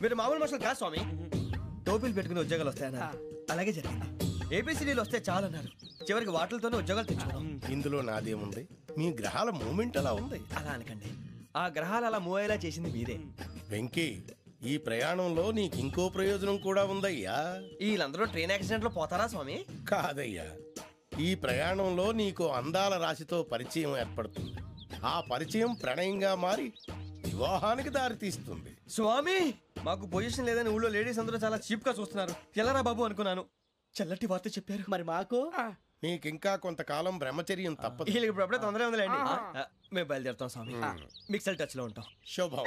మీరు మామూలు మనుషులు కాదు స్వామి. టోపీలు పెట్టుకుని ఉద్యోగాలు వస్తాయన్నారు, అలాగే జరిగింది. ఏపీసీడీలు వస్తే చాలన్నారు, చివరికి వాటిలతోనే ఉద్యోగాలు తెచ్చుకున్నాం. ఇందులో నాదేముంది, మీ గ్రహాల మూమెంట్ అలా ఉంది. అలా అనకండి, ఆ గ్రహాలు అలా మూవ్ అయ్యేలా చేసింది మీరే. వెంకీ, ఈ ప్రయాణంలో నీకు ఇంకో ప్రయోజనం కూడా ఉందయ్యా. వీళ్ళందరూ ట్రైన్ యాక్సిడెంట్ లో పోతారా స్వామి? కాదయ్యా, ఈ ప్రయాణంలో నీకు అందాల రాశితో పరిచయం ఏర్పడుతుంది. ఆ పరిచయం ప్రణయంగా మారి వివాహానికి దారితీస్తుంది. స్వామి, మాకు పొజిషన్ లేదని ఊళ్ళో లేడీస్ అందరూ చాలా చీప్ గా చూస్తున్నారు. ఎలారా బాబు అనుకున్నాను, చల్లటి వార్త చెప్పారు. మరి మాకు నీకింకా కొంతకాలం బ్రహ్మచర్యం తప్పదు. వీళ్ళకి ఇప్పుడు అప్పుడే తొందరగా ఉందిలేండి. మేము బయలుదేరుతాం స్వామి, మిక్సల్ టచ్ లో ఉంటాం. శుభం.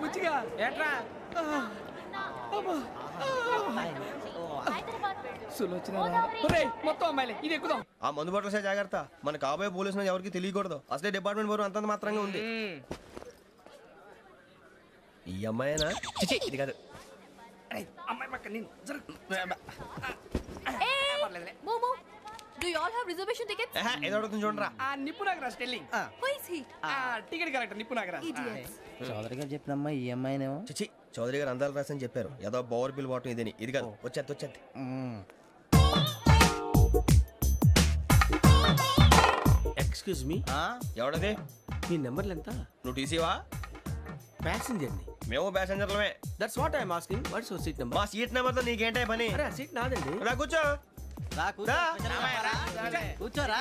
బుచ్చిగా ఏట్రా మొత్తం అమ్మాయిలే, ఇది ఎక్కుదాం. ఆ మందు బట్టలసే జాగ్రత్త, మన కాబోయే పోలీసులు ఎవరికి తెలియకూడదు. అసలే డిపార్ట్మెంట్ బోరు అంతంత మాత్రంగా ఉంది. ఈ అమ్మాయినా? ఇది కాదు. అమ్మాయి పక్క నేను Do you all have reservation tickets? ఏదో అడుగుతుంది చూడరా. నిప్పు Nagaraj telling. Who is he? Ticket correct, నిప్పు నాగరాజ్. Idiots. చౌదరి గారు చెప్పినమ్మా ఈ అమ్మాయినేమో. చిచి, చౌదరి గారు అందాలు రాసని చెప్పారు. ఏదో బోర్ బిల్ వాటం ఇదని. ఇది కాదు, వచ్చేది. Excuse me, ఎవడది? మీ నెంబర్లు ఎంత? నువ్వు టీసీవా? ప్యాసింజర్ ని. మేము ప్యాసెంజర్లమే. That's what I'm asking. What's your seat number? మా సీట్ నెంబర్ తో నీకేంటే పని? అరే, సీట్ నాదండి. రా కూర్చో. కూర్చోరా.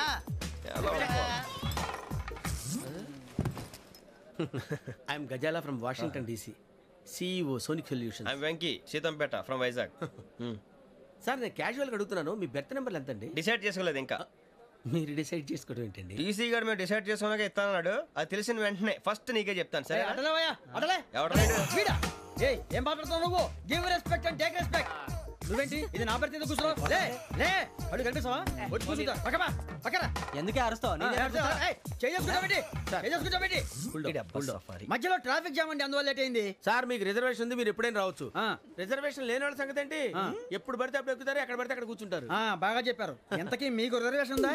I'm Ghazala from Washington DC, CEO Sonic Solutions. I'm Venky, Seethampeta from Vizag. Sir, నేను క్యాజువల్ గా అడుగుతున్నాను, మీ బెర్త్ నెంబర్లు ఎంత అండి? డిసైడ్ చేసుకోలేదు ఇంకా. మీరు డిసైడ్ చేసుకోవడం ఏంటండి? టీసీ గారు మేము డిసైడ్ చేసుకున్నాక ఇస్తానన్నాడు. అది తెలిసిన వెంటనే ఫస్ట్ నీకే చెప్తాను. సరే? ఏం మాట్లాడుతావు నువ్వు? Give respect and take respect. నువ్వేంటి ఇది నా పరిస్థితి కూర్చున్నావు? లే అడుగు కనిపిస్తావా? వచ్చి కూర్చుంటా. పక్కన ఎందుకే అరుస్తావు? మధ్యలో ట్రాఫిక్ జామ్ అండి, అందువల్ల లేట్ అయింది. సార్, మీకు రిజర్వేషన్ ఉంది, మీరు ఎప్పుడైనా రావచ్చు. రిజర్వేషన్ లేని వాళ్ళ సంగతి ఏంటి? ఎప్పుడు పడితే అప్పుడు ఎక్కుతారు, ఎక్కడ పడితే అక్కడ కూర్చుంటారు. బాగా చెప్పారు. ఎంతకీ మీకు రిజర్వేషన్ ఉందా?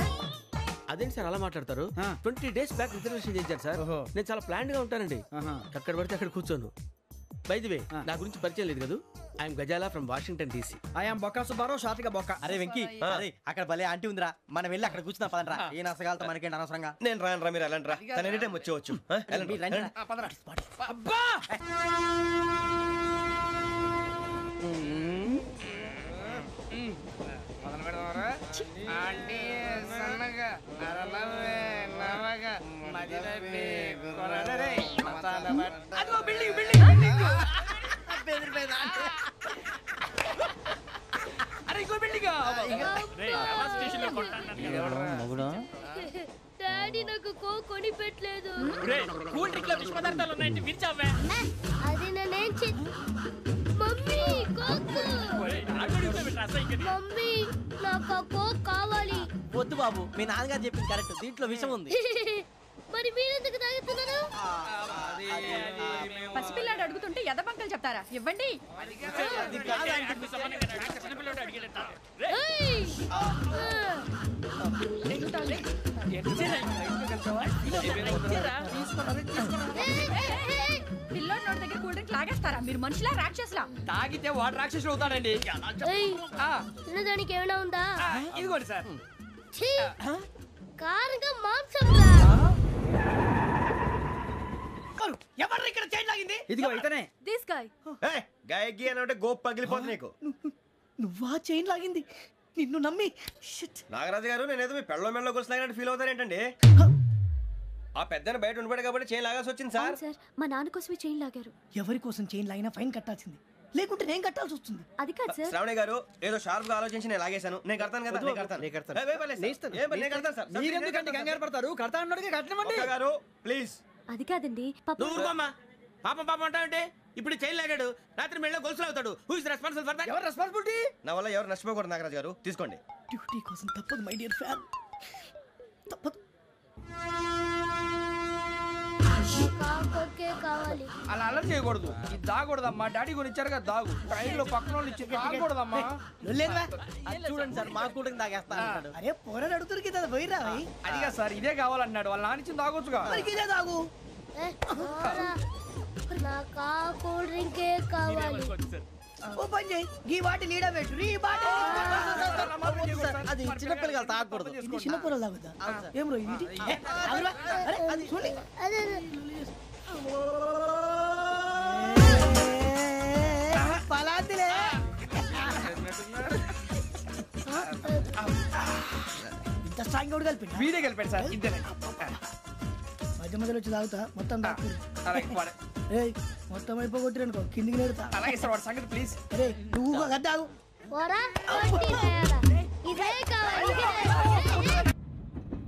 అదేంటి సార్ అలా మాట్లాడతారు? 20 days బ్యాక్ రిజర్వేషన్ చేశారు సార్. నేను చాలా ప్లాన్డ్ గా ఉంటానండి, అక్కడ పడితే అక్కడ కూర్చోను. బై ది వే, నా గురించి పరిచయం లేదు కదా, I'm Ghazala from Washington DC. I'm Bokka Subbarao, short గా బొక్క. అరే వెంకీ, అక్కడ భలే ఆంటీ ఉందిరా, మనం వెళ్ళి అక్కడ కూర్చున్నా పదనరా. ఏ నసగాలతో మనకేంటి అనవసరంగా. నేను రాను, మీరు వెళ్ళండి రా. తన ఎనీ టైం వచ్చేవచ్చు. అబ్బా డాడీ నాకు కోక్ కొని పెట్టలేదు. అది నేనేం మమ్మీ కోక్. మమ్మీ నాకు ఆ కోక్ కావాలి. వద్దు బాబు, మీ నాన్నగారు చెప్పింది కరెక్ట్, దీంట్లో విషయం ఉంది. మరి మీరెందుకు తాగుతున్నారు? పసిపిల్లాడు అడుగుతుంటే ఎదబంకలు చెప్తారా? ఇవ్వండి. పిల్లోడి నోటి దగ్గర కూల్ డ్రింక్ లాగేస్తారా? మీరు మనుషులా రాక్షసులా? తాగితే వాడు రాక్షసుడు అవుతాడండి. తినడానికి ఏమైనా ఉందా? ఇదిగోండి సార్. కారంగా మాంసం. ఎవరు ఇక్కడ చైన్ లాగింది? ఇదిగో ఇతనే. This guy. గాయకి అని అంటే గోప్ పగిలిపోతుంది నీకు. నువ్వా చైన్ లాగింది? నిన్ను నమ్మి. నాగరాజు గారు, నేనేదో మీ పెళ్ళ మెళ్ళ గురిసిలాగినట్టు ఫీల్ అవుతారు ఏంటండి? ఆ పెద్దని బయట ఉండిపోయాడు కాబట్టి చైన్ లాగాల్సి వచ్చింది సార్. సార్, మా నాన్న కోసమే చైన్ లాగారు. ఎవరి కోసం చైన్ లాగినా ఫైన్ కట్టాల్సింది, లేకుంటే నేను కట్టాల్సి వస్తుంది. అది కాదు సార్. శ్రావణి గారు, ఏదో షార్ప్ గా ఆలోచించి నేను లాగేశాను. నేను కడతాను కదా. మీరెందుకంటే కంగారు పడతారు? కడతా అన్నాడుగా కట్టమండి గారు, ప్లీజ్. అది కాదండి, పాపం అంటావంటే ఇప్పుడు చైన్ లాగాడు, రాత్రి మెళ్ళ గొలుసులు అవుతాడు. Who is responsible for that? ఎవరు రెస్పాన్సిబిలిటీ? నా వల్ల ఎవరు నష్టపోకూడదు నాగరాజు గారు, తీసుకోండి. డ్యూటీ కోసం తప్పదు మై డియర్ ఫ్యాన్, తప్పదు. అలా అలర్ట్ చేయకూడదు. ఇది దాగకూడదమ్మా. డాడీ కొని ఇచ్చారు కదా దాగు. ట్రైన్ లో పక్కన వాళ్ళు ఇచ్చి దాగకూడదమ్మా. చూడండి సార్, మా కూడా తాగేస్తా. అరే పోరాడు అడుగుతారు కదా, పోయిరా. అదిగా సార్, ఇదే కావాలన్నాడు. వాళ్ళ నానిచ్చింది తాగొచ్చుగా. ఇదే తాగు. నాకు కూల్ డ్రింకే కావాలి. ఓ పని చేయి ఈ బాటి లీడ పెట్టు ఈ బాటి అది చిన్నపిల్లలు తాగకూడదు. ఇది చిన్న పొరలు తాగుతా ఏం రో ఇది అరే అది చూడండి అదే పలాతిలే ఇంత స్ట్రాంగ్ కూడా కలిపి వీడే కలిపాడు సార్ ఇద్దరే. మధ్య మధ్యలో వచ్చి తాగుతా మొత్తం తాగు అలాగే వాడు- రేయ్ మొత్తం అయిపోగొట్టిరనుకో కిందికి నేడుతా అలాగే సార్ వాడు సంగతి ప్లీజ్. రే నువ్వు గద్దాగు పోరా కొట్టి తయారా. ఇదే కావాలి ఇదే.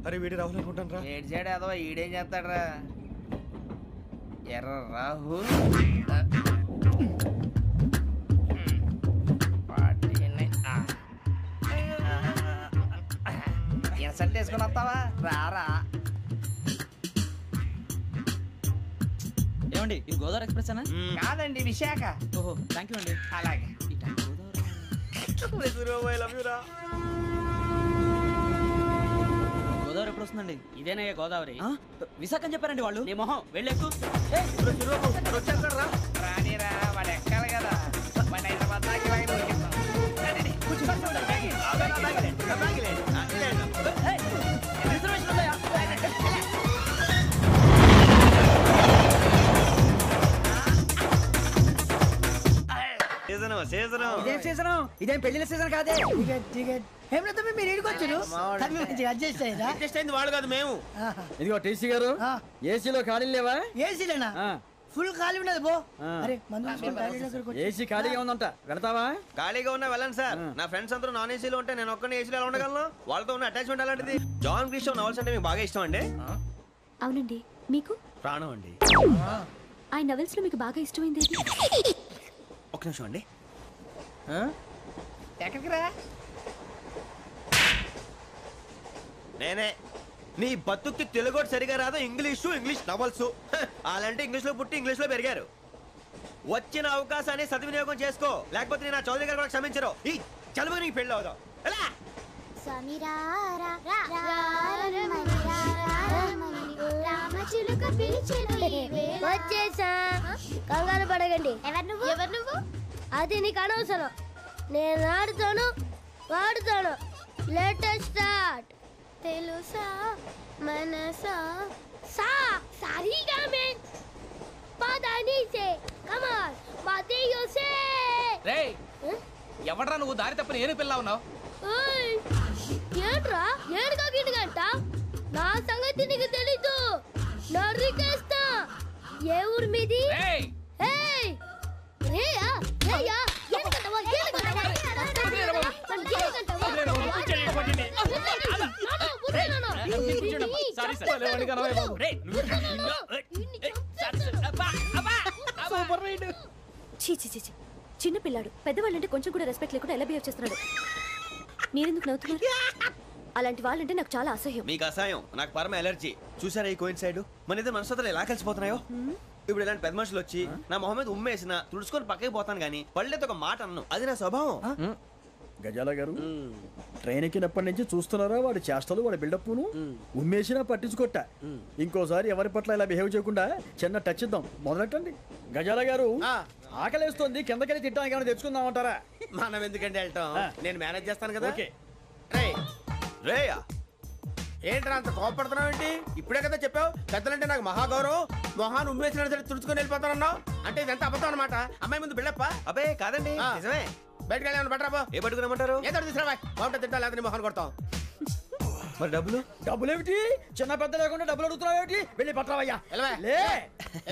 అరే వీడి రాహుల్ అనుకుంటాను రా. ఏడు చేయడం ఏదో ఈడేం చేస్తాడరా ఎర్ర రాహు ఇన్సల్ట్ వేసుకుని వస్తావా రారా. ఏమండి ఇది గోదావరి ఎక్స్ప్రెస్ అనా? కాదండి విశాఖ. ఓహో థ్యాంక్ యూ అండి. అలాగే ఈ టైం గోదావరి ఎప్పుడు వస్తుందండి? ఇదేనయ్య గోదావరి. విశాఖ అని చెప్పారండి వాళ్ళు. నీ మొహం వెళ్ళెక్కు. రానిరా వాడు ఎక్కాలి కదా వాడు హైదరాబాద్ దాకా ఇలాగే దొరికిస్తాం. రిజర్వేషన్ ఉందా? ఇదేం సీజన్ ఇదేం పెళ్లిన సీజన్ కాదే టికెట్ టికెట్ ఏం లేదు మీరు ఇడికి వచ్చారు అడ్జస్ట్ అయ్యారా అడ్జస్ట్ అయింది వాడు కాదు మేము. ఇదిగో టీసీ గారు ఏసీలో ఖాళీ లేవా? ఏసీలేనా ఫుల్ ఖాళీ ఉన్నది బో అరే మందు తీసుకొని టాయిలెట్ దగ్గరకు వచ్చి. ఏసీ ఖాళీగా ఉందంట వెళతావా? ఖాళీగా ఉన్నా వెళ్ళండి సార్. నా ఫ్రెండ్స్ అందరూ నాన్ ఏసీలో ఉంటే నేను ఒక్కనే ఏసీలో ఎలా ఉండగలను? వాళ్ళతో ఉన్న అటాచ్మెంట్ అలాంటిది. జాన్ గ్రీషో నవల్స్ అంటే మీకు బాగా ఇష్టం అండి? అవునండి. మీకు? ప్రాణం అండి. ఆ నవెల్స్ లో మీకు బాగా ఇష్టమైంది ఏది? ఒక్క నిమిషం అండి. ఎక్కడికి రా. నేనే నీ బతుక్కి తెలుగు సరిగా రాదు. ఇంగ్లీష్ నవల్స్ అలాంటి ఇంగ్లీష్ లో పుట్టి ఇంగ్లీష్ లో పెరిగారు. వచ్చిన అవకాశాన్ని సద్వినియోగం చేసుకో, లేకపోతే నేను ఆ చౌదరి గారు కూడా క్షమించరు. ఈ చదువు నీకు పెళ్ళి అవుదాం. ఎలా వచ్చేసా. కంగారు పడకండి. ఎవరు నువ్వు? అది నీకు అనవసరం. నేను ఆడుతాను వాడుతాను. Latest start. తెలుసా మనసా సా సారీగా మే పదాని సే కమాన్ బాతియో సే. రేయ్ ఎవడ్రా నువ్వు? దారి తప్పని ఏను పిల్ల ఉన్నావు? ఓయ్ ఏంట్రా ఏడుగా గిడుగంట? నా సంగతి నీకు తెలీదు. నరికేస్తా. ఏ ఊరు మీది? రేయ్ ఏయ్ రేయా రేయా ఏడుగంటవా ఏడుగంటవా సారీ సార్. రేయ్ చీ చీ చీ చీ. చిన్న పిల్లాడు. పెద్దవాళ్ళంటే కొంచెం కూడా రెస్పెక్ట్ లేకుండా ఎలా బిహేవ్ చేస్తున్నాడు. మీరెందుకు నవ్వుతున్నారు? అలాంటి వాళ్ళంటే నాకు చాలా అసహ్యం. మీకు అసహాయం, నాకు పరమ ఎలర్జీ. చూసారా ఈ కోయిన్ సైడ్? మన ఇద్దరు మనసుతో ఎలా కలిసిపోతున్నాయో. ఇప్పుడు ఇలాంటి పెద్ద మనుషులు వచ్చి నా మొహం మీద ఉమ్మేసిన తుడుచుకొని పక్కకి పోతాను కానీ పళ్ళేతో ఒక మాట అన్ను. అది నా స్వభావం. గజాల గారు ట్రైన్ ఎక్కినప్పటి నుంచి చూస్తున్నారా వాడి చేష్టలు వాడి బిల్డప్ను? ఉమ్మేసినా పట్టించుకోట. ఇంకోసారి ఎవరి పట్ల ఇలా బిహేవ్ చేయకుండా చిన్న టచ్ ఇద్దాం. మొదలెట్టండి. గజాల గారు ఆకలేస్తోంది, కిందకెళ్ళి తిట్టడానికి ఏమైనా తెచ్చుకుందామంటారా? మనం ఎందుకంటే వెళ్తాం, నేను మేనేజ్ చేస్తాను కదా. ఓకే. రేయా ఏంట్రా అంత కోపడుతున్నావు ఏంటి? ఇప్పుడే కదా చెప్పావు పెద్దలంటే నాకు మహాగౌరవం, మొహాన్ని ఉమ్మేసిన సరే తుడుచుకొని వెళ్ళిపోతానన్నావు. అంటే ఇదంతా అబద్ధం అనమాట. అమ్మాయి ముందు బిల్డప్ప. అబ్బే కాదండి, నిజమే. బయటకు వెళ్ళాను బట్రాబో. ఏ పట్టుకురమ్మంటారు? ఏదో తీసుకురావా. బాగుంటుంది తింటా లేదా మొహాన్ని కొడతాం. మరి డబ్బులు? డబ్బులేమిటి? చిన్న పెద్ద లేకుండా డబ్బులు అడుగుతున్నావు ఏమిటి? వెళ్ళి పట్టరావయ్యా.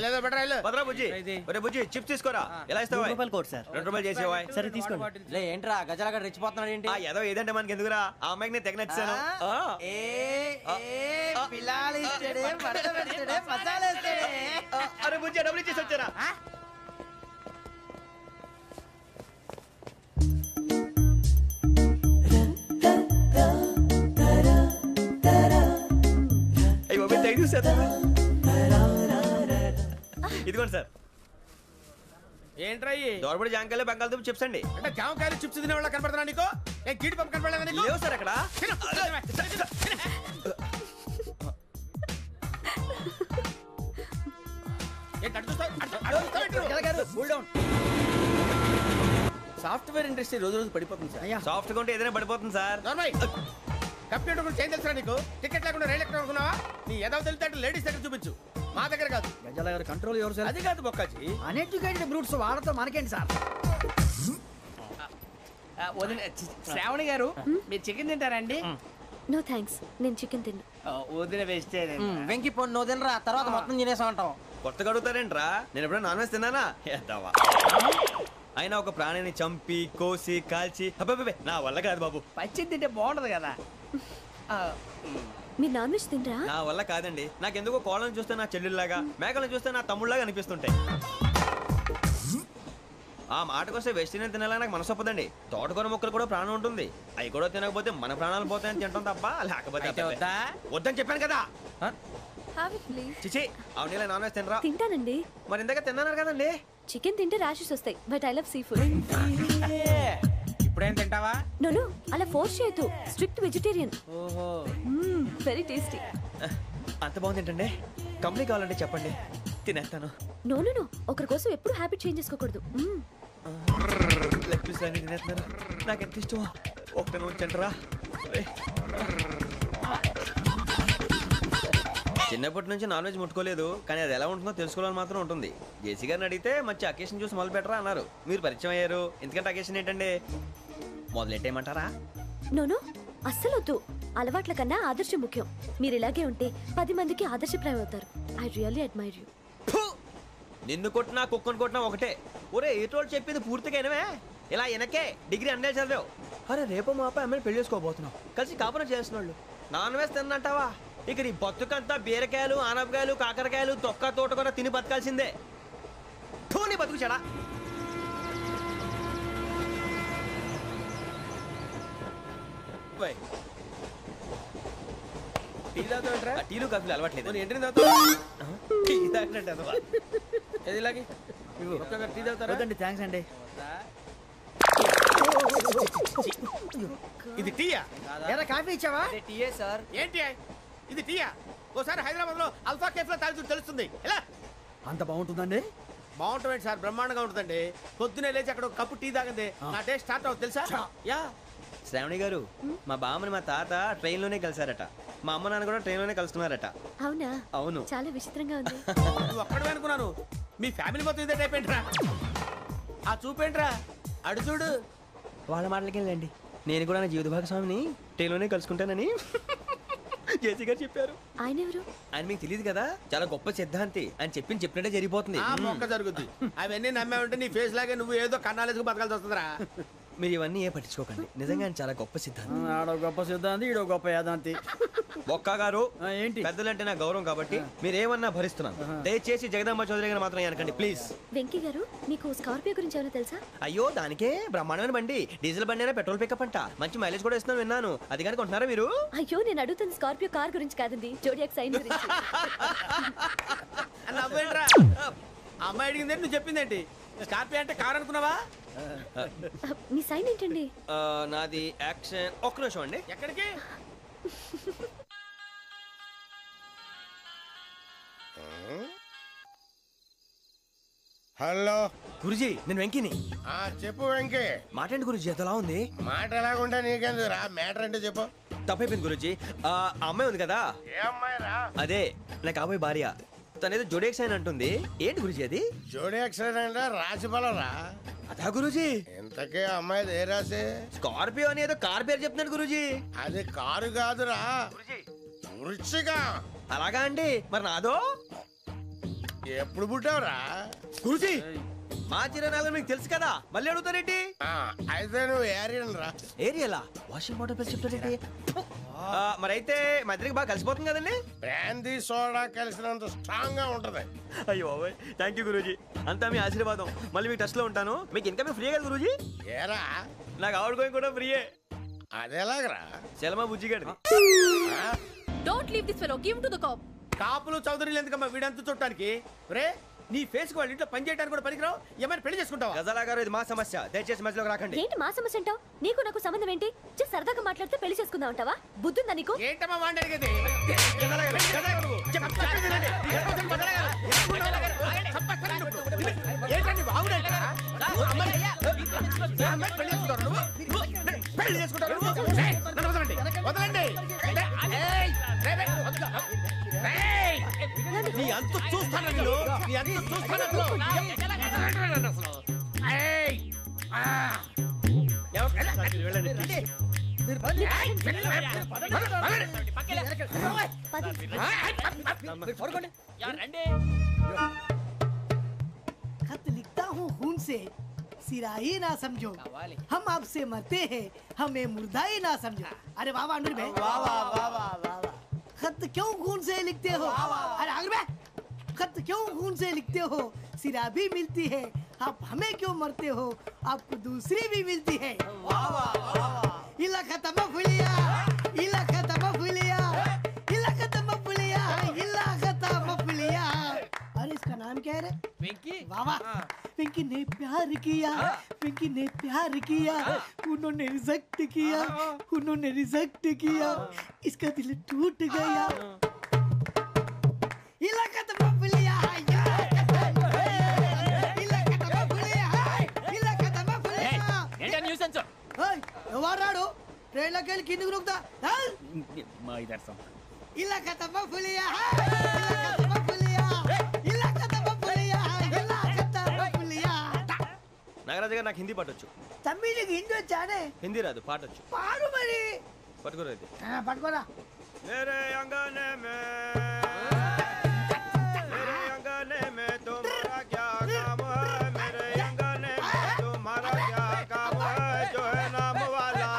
లే బట్రా వెళ్ళు. భద్రా బుజ్జి, ఒరే బుజ్జి చిప్స్ తీసుకోరా. ఎలా ఇస్తావా? రూపాయలు కోట్ సార్. 2 రూపాయలు చేసేవా? సరే తీసుకోండి. లే ఏంట్రా గజాల గారు రెచ్చిపోతున్నాడు ఏంటి? ఏదో ఏదంటే మనకి ఎందుకురా? ఆ అమ్మాయికి నేను తెగ నచ్చాను. అరే బుజ్జి డబ్బులు ఇచ్చేసి వచ్చారా? ఇదిగోండి సార్. ఏంట్రా దోరబడి జాంకాయలు బంగాళదుంప చిప్స్ అండి. అంటే జామకాయలు చిప్స్ తినే వాళ్ళ కనపడుతున్నా నీకు? ఏ గీడి పంప కనపడలేదా నీకు? లేవు సార్ అక్కడ. సాఫ్ట్వేర్ ఇండస్ట్రీ రోజు రోజు పడిపోతుంది సార్. సాఫ్ట్ గా ఉంటే ఏదైనా పడిపోతుంది సార్. కంప్యూటర్ గురించి ఏం తెలుసా నీకు? టికెట్ లేకుండా రైలు ఎక్కడ అనుకున్నావా? నీ ఏదో తెలితే లేడీస్ దగ్గర చూపించు, మా దగ్గర కాదు. గజాల గారు కంట్రోల్ ఎవరు సార్? అది కాదు బొక్కాజీ. అన్ఎడ్యుకేటెడ్ బ్రూట్స్ వాడతాం మనకేంటి సార్? వదిన శ్రావణి గారు మీరు చికెన్ తింటారండి? నో థ్యాంక్స్, నేను చికెన్ తిన్ను. వదిన వేస్తే వెంకి పొన్ను నువ్వు తినరా, తర్వాత మొత్తం తినేసా ఉంటాం. కొత్తగా అడుగుతారేంట్రా? నేను ఎప్పుడైనా నాన్ వెజ్ తిన్నానా? ఎద్దావా. అయినా ఒక ప్రాణిని చంపి కోసి కాల్చి అబ్బబ్బే నా వల్ల కాదు బాబు. పచ్చి తింటే బాగుంటది కదా. మీరు నాన్ వెజ్ తినరా? నా వల్ల కాదండి. నాకెందుకో కోళ్ళని చూస్తే నా చెల్లెళ్ళలాగా, మేకలను చూస్తే నా తమ్ముళ్ళలాగా అనిపిస్తుంటాయి. ఆ మాటకొస్తే వెస్టిరియన్ తినాలని నాకు మనసు ఒప్పదండి. తోటకూర మొక్కలు కూడా ప్రాణం ఉంటుంది. అవి కూడా తినకపోతే మన ప్రాణాలు పోతాయని తింటాం తప్ప లేకపోతే వద్దా? వద్దని చెప్పాను కదా. Have it please. చిచి అవునీ నాన్ వెజ్ తినరా? తింటానండి. మరి ఇందాక తిన్నాను కదండి. చికెన్ తింటే ర్యాషెస్ వస్తాయి, but I love sea food. ఇప్పుడేం తింటావా? నో అలా ఫోర్స్ చేయొద్దు. Strict vegetarian. ఓహో, వెరీ టేస్టీ. అంత బాగుంది ఏంటండి? కంపెనీ కావాలంటే చెప్పండి, తినేస్తాను. నో ఒకరి కోసం ఎప్పుడు హ్యాబిట్ చేంజ్ చేసుకోకూడదు. లెగ్ పీస్ అన్ని తినేస్తున్నారు. నాకు ఎంత ఇష్టమో ఒకటే ఉంచండిరా. చిన్నప్పటి నుంచి నాన్ వెజ్ ముట్టుకోలేదు, కానీ అది ఎలా ఉంటుందో తెలుసుకోవాలని మాత్రం ఉంటుంది. జేసీ గారిని అడిగితే మంచి అకేషన్ చూసి మొదలు పెట్టరా అన్నారు. మీరు పరిచయం అయ్యారు, ఎందుకంటే అకేషన్ ఏంటండి? మొదలెట్టేయమంటారా? నో అస్సలు వద్దు. అలవాట్ల కన్నా ఆదర్శం ముఖ్యం. మీరు ఇలాగే ఉంటే 10 మందికి ఆదర్శప్రాయం అవుతారు. I really admire you. నిన్ను కొట్టినా కుక్కను కొట్టినా ఒకటే. ఒరే ఏటోళ్ళు చెప్పింది పూర్తిగా వినవే. ఇలా వెనకే డిగ్రీ అన్నే చదివావు. అరే రేపు మా అబ్బాయి అమ్మాయిని పెళ్లి చేసుకోబోతున్నావు, కలిసి కాపురం చేసిన వాళ్ళు నాన్ వెజ్ తిన్నంటావా? ఇక నీ బతుకంతా బీరకాయలు ఆనపకాయలు కాకరకాయలు తొక్క తోట కూడా తిని బతకాల్సిందే. నీ బతుకు చెడా. టీ తాగుతావేంట్రా? టీలు కాఫీలు అలవాట్లేదు. ఏంటి తాగుతావా? టీ తాగినట్టు అదవా. ఏది ఇలాగే ఒక్కగారు టీ తాగుతారా? వద్దండి, థ్యాంక్స్ అండి. ఇది టీయా? ఎరా కాఫీ ఇచ్చావా? టీయే సార్. ఏంటి ఇది టీయా? ఓసారి హైదరాబాద్ లో అల్ఫా కేఫ్ లో తాగుతూ తెలుస్తుంది. ఎలా అంత బాగుంటుందండి? బాగుంటుంది సార్, బ్రహ్మాండంగా ఉంటుందండి. పొద్దునే లేచి అక్కడ ఒక కప్పు టీ తాగండి, నా డే స్టార్ట్ అవుతుంది తెలుసా? యా శ్రావణి గారు, మా బామ్మని మా తాత ట్రైన్ లోనే కలిసారట. మా అమ్మ నాన్న కూడా ట్రైన్ లోనే కలుసుకున్నారట. అవునా? అవును. చాలా విచిత్రంగా ఉంది. నువ్వు ఒక్కడే అనుకున్నాను, మీ ఫ్యామిలీ మొత్తం ఇదే టైప్ ఏంట్రా? ఆ చూపేంట్రా, అడు చూడు. వాళ్ళ మాటలకి వెళ్ళండి. నేను కూడా నా జీవిత భాగస్వామిని ట్రైన్ లోనే కలుసుకుంటానని జేసీ గారు చెప్పారు. ఆయన ఎవరు? ఆయన మీకు తెలియదు కదా, చాలా గొప్ప సిద్ధాంతి అని చెప్పినట్టే జరిగిపోతుంది. ఆ మొక్క జరుగుద్ది. అవన్నీ నమ్మే ఉంటే నీ ఫేస్ లాగే నువ్వు ఏదో కన్నాలేసుకు బతకాల్సి వస్తుందిరా. మీరు ఇవన్నీ ఏ పట్టించుకోకండి, నిజంగా ఆయన చాలా గొప్ప సిద్ధాంతి. ఆడో గొప్ప సిద్ధాంతి, ఈడో గొప్ప యాదాంతి. ఒక్క గారు ఏంటి? పెద్దలంటే నా గౌరవం కాబట్టి మీరు ఏమన్నా భరిస్తున్నాను. దయచేసి జగదాంబ చౌదరి గారు మాత్రం అనకండి ప్లీజ్. వెంకీ గారు, మీకు స్కార్పియో గురించి ఏమైనా తెలుసా? అయ్యో దానికే బ్రహ్మాండమైన బండి, డీజిల్ బండి అయినా పెట్రోల్ పికప్ అంట, మంచి మైలేజ్ కూడా ఇస్తున్నాను విన్నాను. అది కానీ కొంటున్నారా మీరు? అయ్యో నేను అడుగుతుంది స్కార్పియో కార్ గురించి కాదండి, జోడియాక్ సైన్ గురించి. నవ్వేంట్రా? అమ్మాయి అడిగింది నువ్వు చెప్పిందేంటి? స్కార్పియో అంటే కారు అనుకున్నావా? మీ సైన్ ఏంటండి? నాది యాక్షన్. ఒక్క నిమిషం అండి. ఎక్కడికి? హలో గురుజీ, నేను వెంకిని. చెప్పు వెంకీ. మాట ఏంటి గురుజీ, ఎంతలా ఉంది? మాట ఎలాగుంటా నీకెందుకు రా, మ్యాటర్ అంటే చెప్పు. తప్పైపోయింది గురుజీ. ఆ అమ్మాయి ఉంది కదా, ఏ అమ్మాయి రా? అదే నా కాబోయే భార్య. తనేదో జోడేక్ సైన్ అంటుంది. ఏంటి గురుజీ అది? జోడి యాక్సిడెంట్ రాసి రా. అదా గురుజీ? ఇంతకే అమ్మాయి ఏ రాసి? స్కార్పియో అని ఏదో కార్ పేరు చెప్తున్నాడు గురుజీ. అది కారు కాదురా, వృచ్చిక. అలాగా అండి, మరి నాదో? ఎప్పుడు పుట్టావురా? గురుజీ మా చిరనాలు మీకు తెలుసు కదా, మళ్ళీ అడుగుతారేంటి? అయితే నువ్వు ఏరియన్ రా. ఏరియలా? వాషింగ్ వాటర్ పేరు చెప్తారేంటి? మరైతే మా ఇద్దరికి బాగా కలిసిపోతుంది కదండి. బ్రాందీ సోడా కలిసినంత స్ట్రాంగ్ గా ఉంటది. అయ్యో థ్యాంక్ యూ గురూజీ, అంతా మీ ఆశీర్వాదం. మళ్ళీ మీకు టచ్ లో ఉంటాను. మీకు ఇన్కమ్ ఫ్రీ కదా గురూజీ? ఏరా నాకు ఆవిడ గోయింగ్ కూడా ఫ్రీయే. అదేలాగరా? చలమా బుజ్జి గారిది. Don't leave this fellow, give to the cop. కాపులు చౌదరులు ఎందుకమ్మా వీడంతా చుట్టానికి? రే నీ ఫేస్ వాళ్ళ ఇంట్లో పని చేయడానికి కూడా పనికిరావు. ఏమైనా పెళ్లి చేసుకుంటావా? గజాలా గారు ఇది మా సమస్య, దయచేసి మధ్యలోకి రాకండి. ఏంటి మా సమస్య అంటావు? నీకు నాకు సంబంధం ఏంటి? సరదాగా మాట్లాడితే పెళ్లి చేసుకుందాం అంటావా? బుద్ధుందా నీకు? ఏంటమ్మా వాడిని అడిగేది? ఏంటండి బాగుండండి పెళ్లి చేసుకుంటారు వదలండి. నీ అంత చూస్తాను నీ అంత చూస్తాను. खत लिखता हूँ खून से सिरा ही ना समझो हम आपसे मरते हैं हमें मुर्दा ही ना समझो। अरे वाह वाह भाई वाह वाह वाह वाह वाह। खत क्यों खून से लिखते हो? अरे आगे भाई खत क्यों खून से लिखते हो? सिरा भी मिलती है आप हमें क्यों मरते हो? आपको दूसरी भी मिलती है। वाह वाह वाह। इला खत्म फुलिया इला खत्म फुलिया इला खत्म फुलिया इला खत्म फुलिया। अरे इसका नाम क्या है रे? వెంకీ वाह वाह। पिंकी ने प्यार किया पिंकी ने प्यार किया उन्होंने रिजेक्ट किया उन्होंने रिजेक्ट किया इसका दिल टूट गया। इलाका तो बबलिया इलाका तो बबलिया इलाका तो बबलिया। ఏంటా న్యూసెన్స్? ओए ఎవరాడు ట్రైన్ లోకి వెళ్ళి కిందకి రుకుతా? మా ఇదర్సం इलाका तो बबलिया इलाका तो बबलिया इलाका तो बबलिया इलाका तो बबलिया। నాగరాజు గారు నాకు హిందీ పాటొచ్చు. తమ్మి నీకు హిందీ వచ్చానే? హిందీ రాదు, పాటొచ్చు. పాడు మరి. పట్టుకోరైతే పట్టుకోరా. मेरे अंगने में मेरे अंगने में तुम्हारा क्या काम है? मेरे अंगने में तुम्हारा क्या काम है? जो है नाम वाला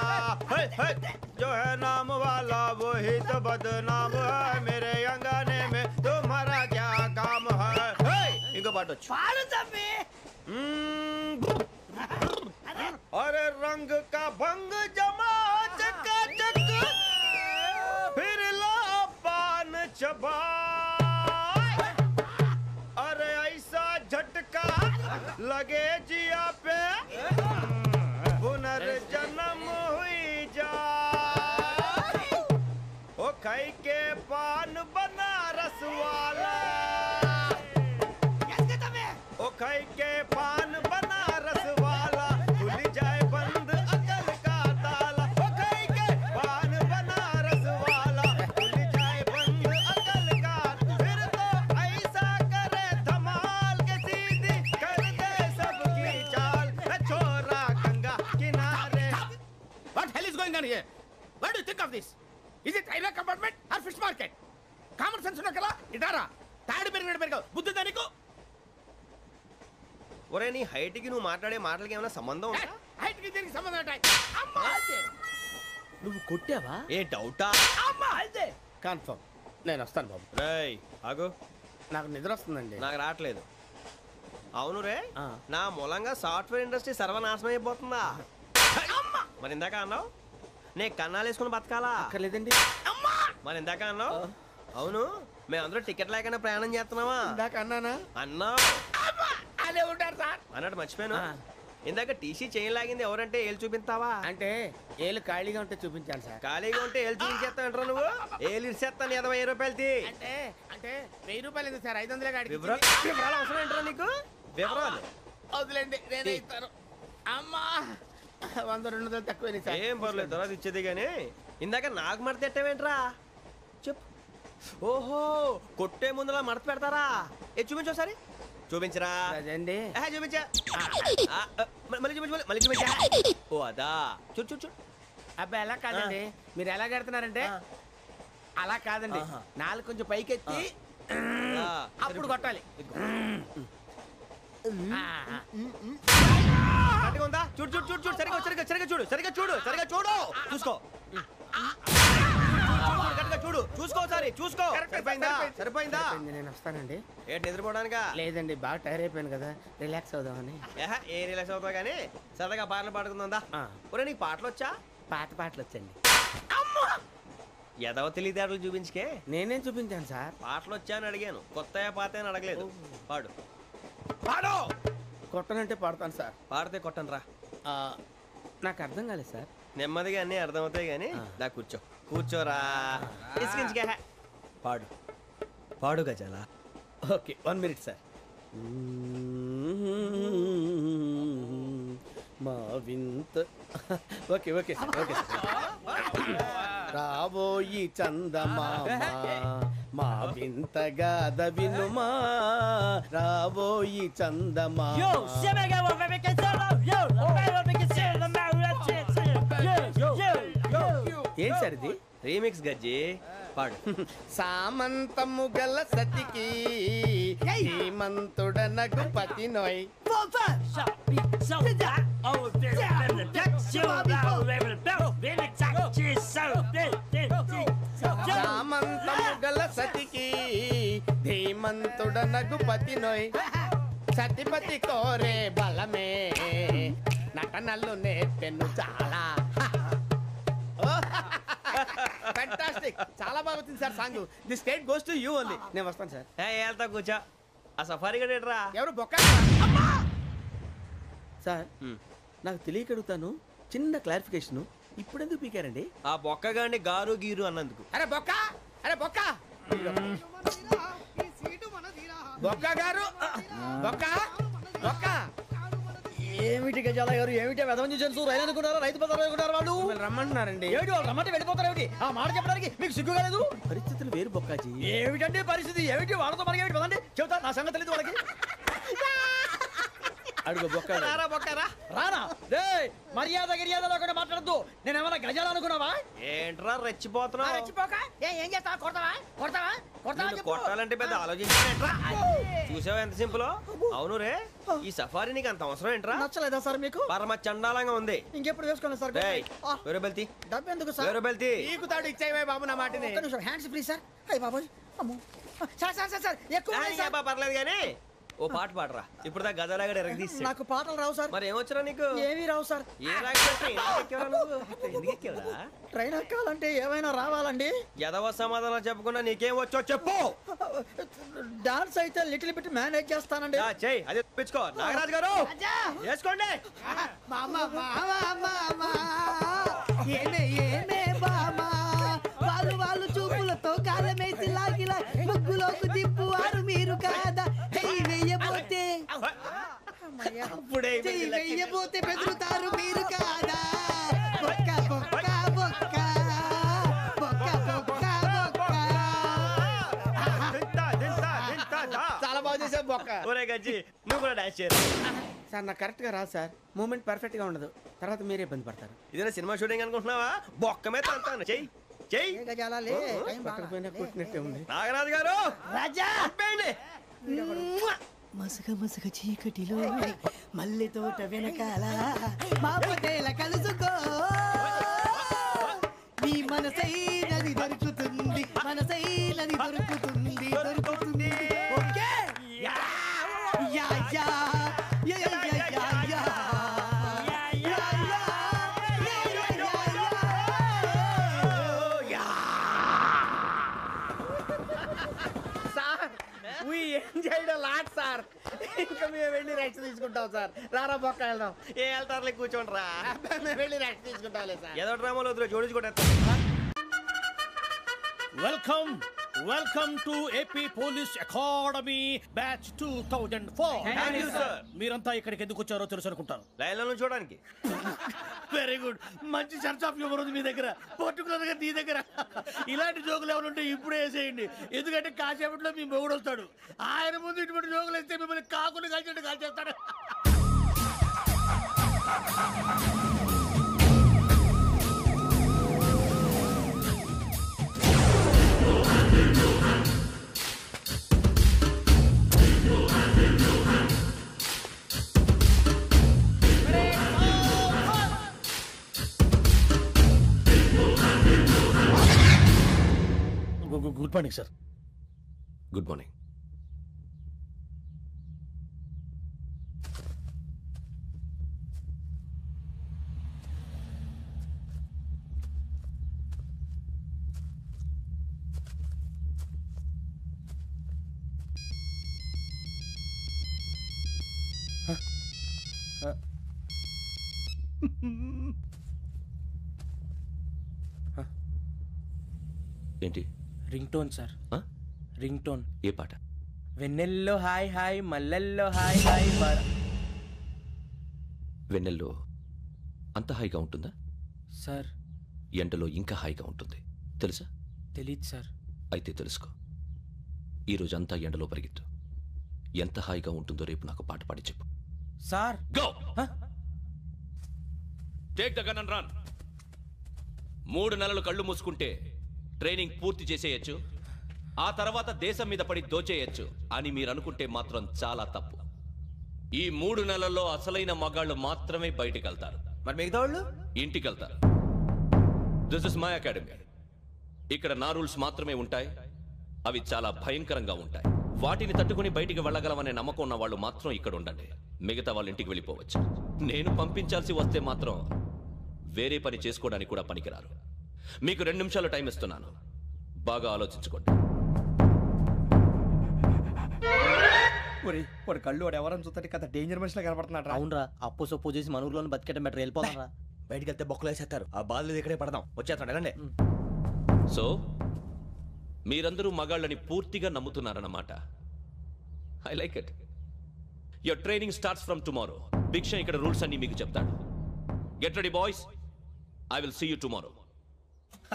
जो है नाम वाला वही तो बदनाम है। मेरे अंगने में तुम्हारा क्या काम है? इनको बाटो पाड़ो तम्मी। अरे रंग का भंग जमा चकाचक फिर ला पान चबा। अरे ऐसा झटका लगे जिया पे पुनर्जन्म हुई जा। ओ खाई के पान बनारस वाला ओ खाई के पान बनारस वाला खुल जाए बंद अकल का ताला। ओ खाई के पान बनारस वाला खुल जाए बंद अकल का। फिर तो ऐसा करे धमाल के सीधी कर दे सबकी चाल। छोरा गंगा किनारे। What hell is going on here? What do you think of this? Is it railway compartment or fish market? Common sense ఉన్న కదా ఇటారా తాడు పెరిగావు బుద్ధి దానికి. ఒరే నీ హైట్ కి నువ్వు మాట్లాడే మాటలకి ఏమైనా సంబంధం ఉందా? హైట్ కి దీనికి సంబంధం ఉంటాయి. అమ్మా నువ్వు కొట్టావా? ఏ డౌటా? అమ్మా అయితే కన్ఫర్మ్ నేను వస్తాను బాబు. రేయ్ ఆగు, నాకు నిద్ర వస్తుందండి. నాకు రావట్లేదు. అవును రే, నా మూలంగా సాఫ్ట్వేర్ ఇండస్ట్రీ సర్వనాశనం అయిపోతుందా? మరి ఇందాక అన్నావు నే కన్నాలు వేసుకుని బతకాలా? అక్కర్లేదండి. మరి ఇందాక అన్నావు అవును మేమందరూ టికెట్ లేకుండా ప్రయాణం చేస్తున్నావా? ఇందాక అన్నానా? అన్నావు. అదే ఉంటారు సార్ అన్నట్టు మర్చిపోయాను. ఇందాక టీసీ చైన్ లాగింది ఎవరంటే ఏళ్ళు చూపిస్తావా? అంటే ఏళ్ళు ఖాళీగా ఉంటే చూపించాను సార్. ఖాళీగా ఉంటే ఏళ్ళు చూపించేస్తానంటారు నువ్వు. ఏళ్ళు ఇచ్చేస్తాను 20 రూపాయలు తీ. అంటే అంటే 1000 రూపాయలు ఎందుకు సార్? 500 గాడికి వివరాలు అవసరం ఏంటారా నీకు? వివరాలు వదిలేండి నేనే ఇస్తాను. అమ్మా 100-200 తక్కువ సార్. ఏం పర్లేదు తర్వాత ఇచ్చేది కానీ ఇందాక నాకు మడత ఎట్టవేంట్రా చెప్పు. ఓహో కొట్టే ముందులా మడత పెడతారా? ఏ చూపించు ఒకసారి చూపించరా. అదండి చూపించా మళ్ళీ చూపించు మళ్ళీ చూపించా. ఓ అదా చూడు చూడు చూడు. అబ్బాయి ఎలా కాదండి మీరు ఎలా కడుతున్నారంటే అలా కాదండి. నాలుగు కొంచెం పైకెత్తి అప్పుడు కొట్టాలి. ఉందా చూడు చూడు చూడు చూడు సరిగా సరిగా సరిగా చూడు సరిగా చూడు సరిగా చూడు చూసుకో చూడు చూసుకో సరి చూసుకో. సరిపోయిందా? సరిపోయిందా? నేను వస్తానండి. ఏంటి నిద్రపోవడానికా? లేదండి బాగా టైర్ అయిపోయాను కదా రిలాక్స్ అవుదామని. ఏ రిలాక్స్ అవుతావు కానీ సరదాగా పాటలు పాడుకుందా? ఒరే నీకు పాటలు వచ్చా? పాత పాటలు వచ్చండి. ఎదవ తెలివితేటలు చూపించుకే. నేనేం చూపించాను సార్? పాటలు వచ్చా అని అడిగాను, కొత్త పాత అని అడగలేదు. పాడు పాడు. కొట్టనంటే పాడతాను సార్. పాడితే కొట్టను రా. నాకు అర్థం కాలేదు సార్. నెమ్మదిగా అన్నీ అర్థమవుతాయి కానీ దా కూర్చో. కూర్చోరా. ఇసుకించుకే. పాడు పాడు గజాల. Okay 1 minute sir. మా వింత okay okay sir okay sir. రాబోయి చందమామ మా వింతగా వినుమా, రాబోయి చందమామ. ఏం సార్ ఇది? రీమిక్స్ గజ్జి. పాడు. సామంతము గల సతికి హేమంతుడనగు పతి నోయ్. సామంతము గల సతికి ధీమంతుడనగు పతి నోయ్. సతిపతి కోరే బలమే నటనలు నేర్పెను చాలా. ఫ్యాంటాస్టిక్, చాలా బాగా వచ్చింది sir song. The state goes to you only. నేను వస్తాను సార్. వెళ్తా కూర్చో. ఆ సఫారీ గడేట్రా. ఎవరు బొక్క సార్? నాకు తెలియక అడుగుతాను, చిన్న క్లారిఫికేషన్. ఇప్పుడెందుకు పీకారండి? ఆ బొక్కగాండి గారు గీరు అన్నందుకు. అరే బొక్క, అరే బొక్క, బొక్క గారు, బొక్క బొక్క. ఏమిటి గజాల గారు, ఏమిటి వెదవం చూసాను? రైలు అనుకున్నారా, రైతు బజార్ అనుకున్నారా? వాళ్ళు రమ్మంటున్నారండి. ఏమిటి వాళ్ళు రమ్మంటే వెళ్ళిపోతారు? ఏమిటి ఆ మాట చెప్పడానికి మీకు సిగ్గు కాలేదు? పరిస్థితులు వేరు బొక్కాజీ. ఏమిటండి పరిస్థితి? ఏమిటి వాళ్ళతో మనకి ఏమిటి? పదండి చెబుతా, నా సంగతి తెలియదు వాళ్ళకి. అడుగు బొక్క. రారా బొక్కరా. రానా రే, మర్యాద గిర్యాద లేకుండా మాట్లాడద్దు. నేనేమన్నా గజాలు అనుకున్నావా? ఏంట్రా రెచ్చిపోతున్నావు? రెచ్చిపోక ఏం చేస్తావా? కొడతావా కొడతావా కొడతావా? నిన్ను కొట్టాలంటే పెద్ద ఆలోచించానేంట్రా. చూసావా ఎంత సింపుల్? అవును రే, ఈ సఫారీ నీకు అంత అవసరం ఏంట్రా? నచ్చలేదా సార్ మీకు? పరమ చండాలంగా ఉంది. ఇంకెప్పుడు వేసుకోండి సార్. వేరే బెల్తి. డబ్బు ఎందుకు సార్? వేరే బెల్తి. నీకు తాడు ఇచ్చాయి బాబు నా మాటని. ఒక్క నిమిషం, హ్యాండ్స్ ప్లీజ్ సార్. అయ్య బాబోయ్, అమ్మో. సార్ సార్ సార్ సార్ ఎక్కువ ఉన్నాయి సార్. పర్లేదు కానీ ఓ పాట పాడరా. ఇప్పుడు దా గజాలగడ ఎరగదీసి. నాకు పాటలు రావు సార్. మరి ఏమొచ్చరా నీకు? ఏమీ రావు సార్. ఏ రాకెవరా? ట్రైన్ ఎక్కాలంటే ఏమైనా రావాలండి. ఎదవ సమాధానం చెప్పకుండా నీకేం వచ్చో చెప్పు. డాన్స్ అయితే లిటిల్ బిట్ మేనేజ్ చేస్తానండి. చెయ్యి, అది తెప్పించుకో. నాగరాజు గారు వేసుకోండి. వాళ్ళు చూపులతో కాలమేసి లాగిలా ముగ్గులోకి దిప్పువారు మీరు కాదా? వెయ్యబోతే బెదురుతారు మీరు కాదా? బొక్క బొక్క బొక్క బొక్క బొక్క బొక్క. చాలా బాగా చేసావు బొక్క. ఒరే గజ్జి, నువ్వు కూడా డాన్స్ చేయరు సార్. నాకు కరెక్ట్ గా రాదు సార్. మూమెంట్ పర్ఫెక్ట్ గా ఉండదు, తర్వాత మీరే ఇబ్బంది పడతారు. ఇదేనా సినిమా షూటింగ్ అనుకుంటున్నావా? బొక్క మీద అంటాను. చెయ్యి చెయ్యి. కొట్టినట్టే ఉంది. నాగరాజు గారు రాజా చెప్పండి. మసగ మసగ చీకటిలో మల్లె తోట వెనకాల మా పటేల కలుసుకో. నీ మనసైనది దొరుకుతుంది, మనసైనది దొరుకుతుంది, దొరుకుతుంది. Okay yeah yeah yeah yeah yeah yeah yeah. Sir ఇంకా మేము వెళ్ళి రెస్ట్ తీసుకుంటాం సార్. రారా బొక్క వెళ్దాం. ఏ వెళ్తారులే, కూర్చోండి రా. మేము వెళ్ళి రెస్ట్ తీసుకుంటాంలే సార్. ఏదో డ్రామాలో వద్దు, జోడించుకుంటా. Welcome welcome to AP police academy batch 2004. మీరంతా ఇక్కడికి ఎందుకు వచ్చారో తెలుసు అనుకుంటాను. లైన్లో చూడడానికి. వెరీ గుడ్, మంచి సెన్స్ ఆఫ్ హ్యూమర్ ఉంది మీ దగ్గర, పర్టికులర్ గా నీ దగ్గర. ఇలాంటి జోకులు ఏమైనా ఉంటే ఇప్పుడే వేసేయండి, ఎందుకంటే కాసేపట్లో మీ మొగుడు వస్తాడు. ఆయన ముందు ఇటువంటి జోకులు వేస్తే మిమ్మల్ని కాకులు కాల్చేట్టు కాల్చేస్తాడు. Good morning sir. Good morning. ఏంటి? Ring tone sir. Ring tone. ఏ పాట? వెన్నెల్లో హాయ్ హాయ్ మల్లెల్లో హాయ్ హాయ్. వెన్నెల్లో అంత హాయిగా ఉంటుందా సార్? ఎండలో ఇంకా హాయిగా ఉంటుంది తెలుసా? తెలీదు సార్. అయితే తెలుసుకో. ఈరోజు అంతా ఎండలో పరిగెత్తు. ఎంత హాయిగా ఉంటుందో రేపు నాకు పాట పాడి చెప్పు. Sir go. Take the gun and run. 3 నెలలు కళ్ళు మూసుకుంటే ట్రైనింగ్ పూర్తి చేసేయచ్చు, ఆ తర్వాత దేశం మీద పడి దోచేయచ్చు అని మీరు అనుకుంటే మాత్రం చాలా తప్పు. ఈ 3 నెలల్లో అసలైన మగాళ్ళు మాత్రమే బయటికి వెళ్తారు. మరి మిగతా వాళ్ళు ఇంటికి వెళ్తారు. This is my academy. ఇక్కడ నా రూల్స్ మాత్రమే ఉంటాయి. అవి చాలా భయంకరంగా ఉంటాయి. వాటిని తట్టుకుని బయటికి వెళ్ళగలమనే నమ్మకం ఉన్న వాళ్ళు మాత్రం ఇక్కడ ఉండండి. మిగతా వాళ్ళు ఇంటికి వెళ్ళిపోవచ్చు. నేను పంపించాల్సి వస్తే మాత్రం వేరే పని చేసుకోవడానికి కూడా పనికిరారు. మీకు 2 నిమిషాలు టైం ఇస్తున్నాను. బాగా ఆలోచించుకోండి. వాడు కళ్ళు వాడు ఎవరని చూస్తే కదా డేంజర్ మనిషిలో కనపడుతున్నాడు. అవునరా, అప్పు సొప్పు చేసి మన ఊర్లో బతికేయడం బెటర్. వెళ్ళిపోతారా? బయటికి వెళ్తే బొక్కలు వేసేస్తారు. ఆ బాధలు ఇక్కడే పడదాం. వచ్చేస్తాడు. వెళ్ళండి. సో మీరందరూ మగాళ్ళని పూర్తిగా నమ్ముతున్నారన్నమాట. I like it. Your training starts from tomorrow. Bhiksha ఇక్కడ రూల్స్ అన్ని మీకు చెప్తాడు. Get ready boys. I will see you tomorrow.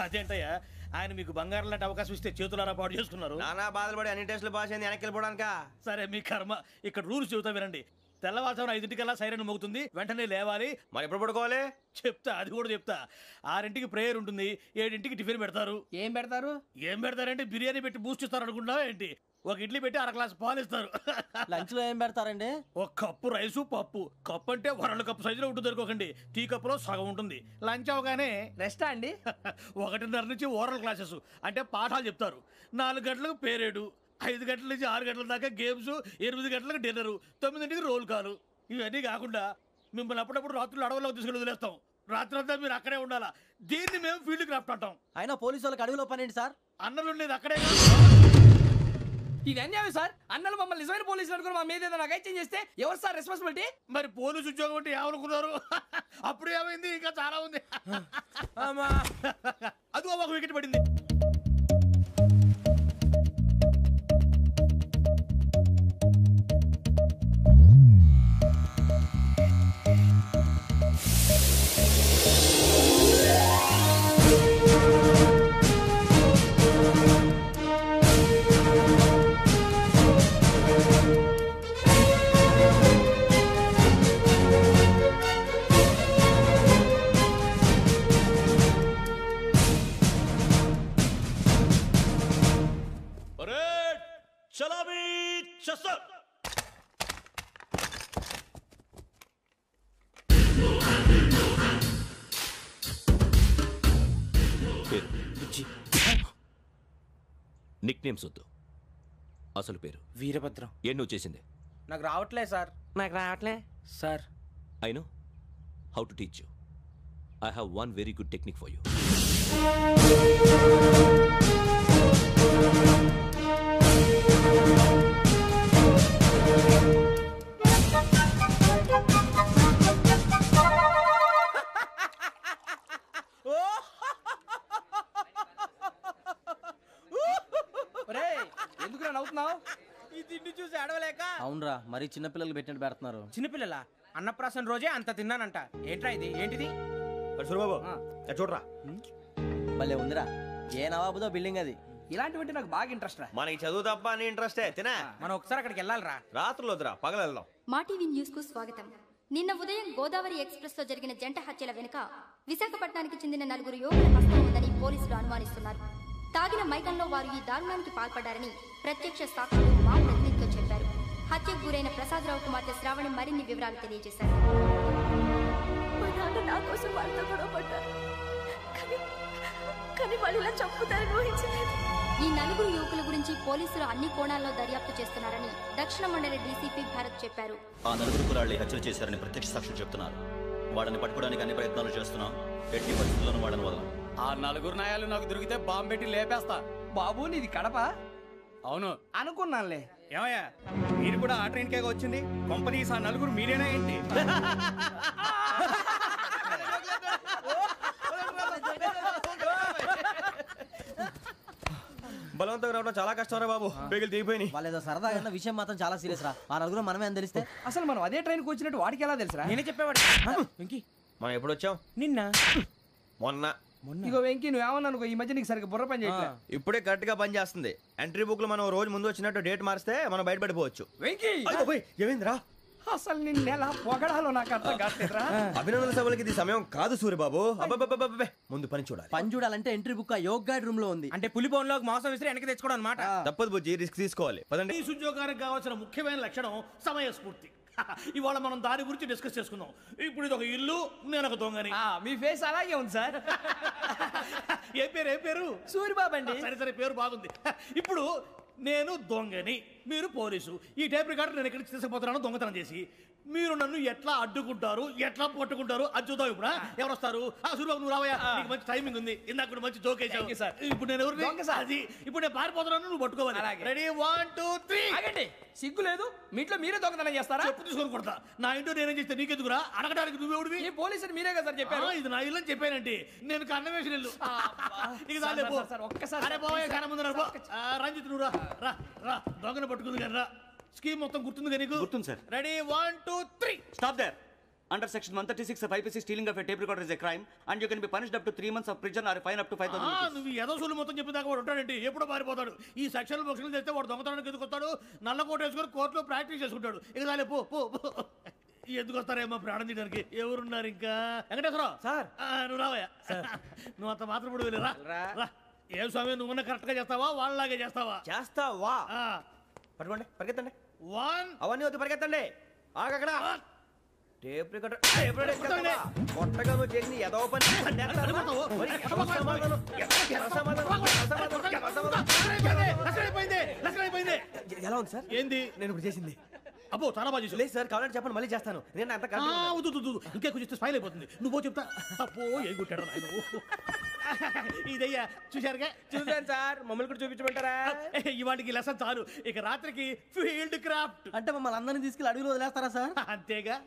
అదేంటయ్యా, ఆయన మీకు బంగారం లాంటి అవకాశం ఇస్తే చేతులారా పాటు చేసుకున్నారు. నానా బాధలు పడి అన్ని టెస్టులు పాస్ అయింది, వెనక్కి వెళ్ళిపోవడానికా? సరే మీ కర్మ. ఇక్కడ రూల్స్ చెబుతా వినండి. తెల్లవారుజామున 5 సైరన్ మోగుతుంది, వెంటనే లేవాలి. మరి ఎప్పుడు పడుకోవాలి? చెప్తా, అది కూడా చెప్తా. 6 ప్రేయర్ ఉంటుంది, 7 టిఫిన్ పెడతారు. ఏం పెడతారు? ఏం పెడతారంటే బిర్యానీ పెట్టి బూస్ట్ ఇస్తారు అనుకుంటున్నావా ఏంటి? ఒక ఇడ్లీ పెట్టి 1 గ్లాస్ పాలు ఇస్తారు. లంచ్ లో ఏం పెడతారండి? ఒక కప్పు రైసు పప్పు. కప్పు అంటే 1 కప్పు సైజులో ఉంటుంది అనుకోకండి. టీ కప్పులో సగం ఉంటుంది. లంచ్ అవగానే రెస్టా అండి? 1:30 నుంచి ఓరల్ క్లాసెస్ అంటే పాఠాలు చెప్తారు. 4 గంటలకు పేరేడు, 5 గంటల నుంచి 6 గంటల దాకా గేమ్స్, 8 గంటలకు డిన్నరు, 9ంటికి రోల్ కాలు. ఇవన్నీ కాకుండా మిమ్మల్ని అప్పుడప్పుడు రాత్రులు అడవుల్లో తీసుకెళ్ళి వదిలేస్తాం. రాత్రి అంతా మీరు అక్కడే ఉండాలా. దీన్ని మేము ఫీల్డ్ క్రాఫ్ట్ అంటాం. అయినా పోలీసు వాళ్ళకి అడవిలో పని ఏంటి సార్? అన్నలు ఉండేది అక్కడే. ఇది అన్యాయం సార్. అన్నలు మమ్మల్ని నిజమైన పోలీసులు అనుకుని మా మీద ఏదైనా చేంజ్ చేస్తే ఎవరు సార్ రెస్పాన్సిబిలిటీ? మరి పోలీసు ఉద్యోగం అంటే ఏమనుకున్నారు? అప్పుడు ఏమైంది? ఇంకా చాలా ఉంది. అది ఒక వికెట్ పడింది. నిక్ నేమ్స్ వద్దు, అసలు పేరు. వీరభద్రం. ఏం నువ్వు చేసింది? నాకు రావట్లే సార్. నాకు రావట్లే sir. I know how to teach you. I have one very good technique for you. ఎందుకు నవ్వుతున్నావు? ఈ తిండి చూసి అడవలేక. అవునరా, మరీ చిన్నపిల్లలు పెట్టినట్టు పెడుతున్నారు. చిన్నపిల్లల అన్నప్రాసన రోజే అంత తిన్నానంట. ఏంట్రా ఇది? ఏంటిది? సూరిబాబు చూడరా. భలే ఉందిరా. ఏ నవాబుదో బిల్డింగ్ అది. ఇలాంటివంటే నాకు బాగా ఇంట్రెస్ట్ రా. మనకి చదువు తప్ప అని ఇంట్రెస్టే. తినా మనం ఒకసారి అక్కడికి వెళ్ళాలిరా. రాత్రులు వద్దురా, పగలు వెళ్దాం. మా టీవీ న్యూస్ కు స్వాగతం. నిన్న ఉదయం గోదావరి ఎక్స్ప్రెస్ లో జరిగిన జంట హత్యల వెనుక విశాఖపట్నానికి చెందిన 4 యువకుల హస్తం ఉందని పోలీసులు అనుమానిస్తున్నారు. తాగిన మైకంలో వారు ఈ దారుణానికి పాల్పడ్డారని ప్రత్యక్ష సాక్షులు మా ప్రతినిధితో చెప్పారు. హత్యకు గురైన ప్రసాదరావు కుమార్తె శ్రావణి మరిన్ని వివరాలు తెలియజేశారు. మా నాన్న నా కోసం వాళ్ళతో గొడవ పడ్డారు, కానీ వాళ్ళు ఇలా చంపుతారని ఊహించలేదు. ఈ 4 యువకుల గురించి పోలీసులు అన్ని కోణాల్లో దర్యాప్తు చేస్తున్నారని దక్షిణ మండలి డీసీపీ భరత్ చెప్పారు. ఆ 4 కుర్రాళ్లు హత్యలు చేశారని ప్రత్యక్ష సాక్షులు చెప్తున్నారు. వాళ్ళని పట్టుకోవడానికి అన్ని ప్రయత్నాలు చేస్తున్నాం. ఎట్టి పరిస్థితుల్లోనూ వాళ్ళని వదలం. ఆ 4 నాయాలు నాకు దొరికితే బాంబు పెట్టి లేపేస్తా. బాబు నీది కడప? అవును అనుకున్నానులే. ఏమయ్యా మీరు కూడా ఆ ట్రైన్ కేగా వచ్చింది? కంపెనీస్ ఆ నలుగురు మీరేనా ఏంటి? బలవంతంగా రావడం చాలా కష్టం రా బాబు. పేగులు తీగిపోయినాయి. వాళ్ళేదో సరదాగా విషయం మాత్రం చాలా సీరియస్ రా. ఆ నలుగురు మనమే అని తెలిస్తే అసలు మనం అదే ట్రైన్కి వచ్చినట్టు వాడికి ఎలా తెలుసురా? నేనే చెప్పేవాడు. వెంకీ మనం ఎప్పుడు వచ్చాం? నిన్న మొన్న. ఇగో వెంకీ నువ్వేమన్నా అనుకో, ఈ మధ్య నీకు సరిగ్గా బుర్ర పని చేయట్లే. ఇప్పుడే కరెక్ట్ గా పని చేస్తుంది. ఎంట్రీ బుక్ లో మనం రోజు ముందు వచ్చినట్టు డేట్ మారిస్తే మనం బయటపడిపోవచ్చు. వెంకీ ఏమైందిరా? అసలు నిన్న ఎలా పొగడాలో నాకు అర్థం కాట్లేదురా. అభినందన సభలకి ఇది సమయం కాదు సూర్యబాబు. అబ్బబ్బబ్బబ్బబ్బే, ముందు పని చూడాలి. పని చూడాలంటే ఎంట్రీ బుక్ ఆ యోగ్ గైడ్ రూమ్ లో ఉంది. అంటే పులి బోన్ లోకి మాంసం విసిరి వెనక్కి తెచ్చుకోవడం అన్నమాట. తప్పదు బుజ్జి, రిస్క్ తీసుకోవాలి. పదండి. ఈ ఉద్యోగానికి కావాల్సిన ముఖ్యమైన లక్షణం సమయస్ఫూర్తి. ఇవాళ మనం దాని గురించి డిస్కస్ చేసుకుందాం. ఇప్పుడు ఇది ఒక ఇల్లు, నేను ఒక దొంగని. మీ ఫేస్ అలాగే ఉంది సార్. ఏ పేరు? సూర్యబాబు అండి. సరే పేరు బాగుంది. ఇప్పుడు నేను దొంగని, మీరు పోలీసు. ఈ టైప్ రికార్డు నేను ఎక్కడికి తీసుకుపోతున్నాను దొంగతనం చేసి. మీరు నన్ను ఎట్లా అడ్డుకుంటారు, ఎట్లా పట్టుకుంటారు అది చూద్దాం. ఇప్పుడు ఎవరు వస్తారు? సూర్యబాబు నువ్వు రావయ్యా, నీకు మంచి టైమింగ్ ఉంది. ఇందాక కూడా మంచి జోక్ వేసావు. ఇప్పుడు నేను ఎవరు? అది ఇప్పుడు నేను పారిపోతున్నాను, నువ్వు పట్టుకోవాలి. రెడీ 1 2 3. ఆగండి, సిగ్గు లేదు? మీ ఇంట్లో మీరే దొంగతనం చేస్తారా? చెప్పు తీసుకొని కొడతా. నా ఇంట్లో నేనేం చేస్తే నీకెందుకురా? అడగడానికి నువ్వెవడివి? ఈ పోలీసులు మీరే కదా సార్ చెప్పారు. ఇది నా ఇల్లు అని చెప్పానండి. నేను కన్నవేసిన ఇల్లు. ఒక్కసారి అరే బాబు కన్న ముందు రంజిత్ నువ్వు రా రా దొంగను పట్టుకుంది కానీ రా. స్కీమ్ మొత్తం గుర్తుంది కదా నీకు? గుర్తుంది sir. Ready 1 2 3. Stop there. Under section 136 of IPC, stealing of a tape recorder is a crime and you can be punished up to 3 months of prison or a fine up to 5,000 rupees. నువ్వు ఏదో సొల్లు మొత్తం చెప్పిన దాకా వాడు ఉంటాడండి. ఎప్పుడో పారిపోతాడు. ఈ సెక్షన్ బొక్షన్లు చేస్తే వాడు దొంగతనానికి ఎందుకు వస్తాడు? నల్ల కోట వేసుకొని కోర్టులో ప్రాక్టీస్ చేసుకుంటాడు. ఇక చాలే పో పో. ఎందుకు వస్తారేమో ప్రాణం తీయడానికి? ఎవరున్నారు ఇంకా? వెంకటేశ్వరరావు సార్, నువ్వు రావయ్యా. నువ్వు అంత మాత్రం ఇప్పుడు వెళ్ళి రా. ఏం స్వామి, నువ్వు కరెక్ట్ గా చేస్తావా వాళ్ళలాగే చేస్తావా? చేస్తావా? పట్టుకోండి, పరిగెత్తండి. 1 అవన్నీ వద్దు, పరిగెత్తండి. ఆగక్కడ టేప్ రికార్డర్ కొట్టగా నువ్వు చేసింది ఏదో పని. ఎలా ఉంది సార్? ఏంది నేను ఇప్పుడు చేసింది? అబ్బో చాలా బాగా చేసి. లేదు సార్, కావాలంటే చెప్పండి, మళ్ళీ చేస్తాను. నేను అంత ఇంకా కొంచెం స్మైల్ అయిపోతుంది. నువ్వు చెప్తా. అబ్బో ఏం కొట్టాడు ఆయన. ఇదయ్యా చూశారుగా? చూసాను సార్. మమ్మల్ని కూడా చూపించమంటారా? ఇవాటికి లెసన్ చాలు. ఇక రాత్రికి ఫీల్డ్ క్రాఫ్ట్. అంటే మమ్మల్ని అందరినీ తీసుకెళ్ళి అడుగులు వదిలేస్తారా సార్? అంతేగా.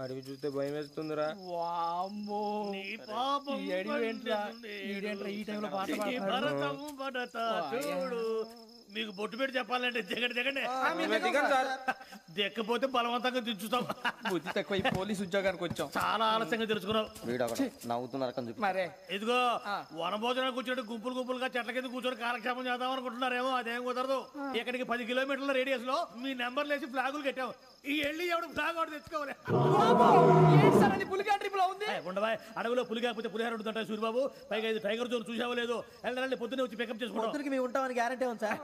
అడిగి చూస్తే భయం వేస్తుందిరా. మీకు బొట్టు పెట్టి చెప్పాలంటే దిగండి. దిక్కపోతే బలవంతంగా దించుతాం. బుద్ధి తక్కువ ఈ పోలీస్ ఉద్యోగానికి వచ్చాం. చాలా ఆలస్యంగా తెలుసుకున్నావు. నవ్వుతున్నారు. మరే ఇదిగో వనభోజనానికి కూర్చొని గుంపులుగా చెట్ల కింద కూర్చొని కాలక్షేపం చేద్దాం అనుకుంటున్నారేమో. అదేం కుదరదు. ఇక్కడికి 10 కిలోమీటర్ల రేడియస్ లో మీ నెంబర్లు వేసి ఫ్లాగులు కట్టాం. ఈ వెళ్ళి ఎవడు ఫ్లాగ్ ఒకటి తెచ్చుకోవాలి. ఉండవా? అడవిలో పులి కాకపోతే పులిహార ఉంటుంటాయి సూర్యబాబు. పైగా ఇది టైగర్ జోన్ చూసావో లేదో. వెళ్ళండి, పొద్దున్నే వచ్చి పికప్ చేసుకుంటాం. మేము ఉంటామని గ్యారంటీ ఉంది సార్.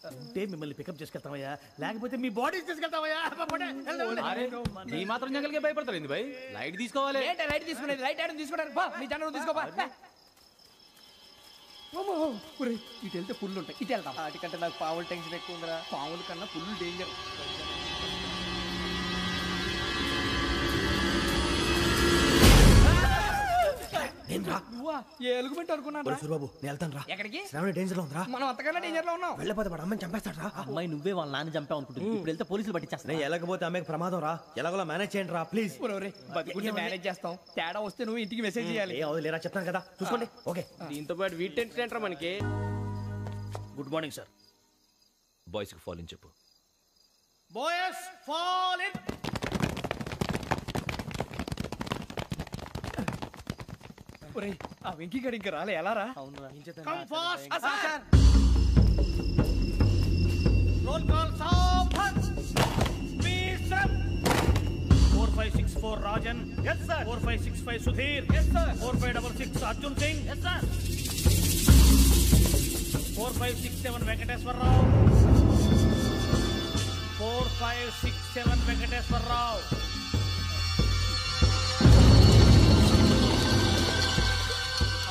అంటే మిమ్మల్ని పికప్ చేసుకెళ్తామయ్యా, లేకపోతే మీ బాడీ తీసుకెళ్తామయ్యా. ఈ మాత్రం జంగల్కే భయపడతారు భయ్. లైట్ తీసుకోవాలి. లైట్ తీసుకునేది లైట్ ఐటమ్ తీసుకోవడానికి మీ జనం తీసుకోవా. ఇటు వెళ్తే పుల్లు ఉంటాయి, ఇటు వెళ్తాం. వాటికంటే నాకు పావులు టెన్షన్ ఎక్కువ ఉందిరా. పావుల కన్నా పుల్లు డేంజర్. ఎలుగుబెట్టి అనుకున్నాను సూర్యబాబు. నేను వెళ్తాను రా. ఎక్కడికి? శ్రావణి డేంజర్ లో ఉందిరా. మనం అంతకన్నా డేంజర్ లో ఉన్నాం. వెళ్ళపోతే వాడు అమ్మని చంపేస్తాడు రా. అమ్మాయి నువ్వే వాళ్ళ నాన్న చంపావు అనుకుంటుంది. ఇప్పుడు వెళ్తే పోలీసులు పట్టించేస్తా. నేను వెళ్ళకపోతే అమ్మాయికి ప్రమాదం రా. ఎలాగోలా మేనేజ్ చేయండి రా ప్లీజ్. బతికుంటే మేనేజ్ చేస్తాం. తేడా వస్తే నువ్వు ఇంటికి మెసేజ్ చేయాలి. లేరా చెప్తాను కదా, చూసుకోండి. ఓకే. దీంతో పాటు వీటి టెన్షన్ ఏంట్రా మనకి? Good morning sir. బాయ్స్ కి ఫాల్ ఇన్ చెప్పు. Boys fall in. ఆ వెంకీ గడి ఇంకా రాలే. ఎలా రా? Come fast sir. Roll call సావధాన్. విశ్రమ్. 4564 Rajan. yes sir. 4565 Sudheer. yes sir. 4566 Arjun Singh. yes sir. 4567 Venkateswararao. 4567 Venkateswararao.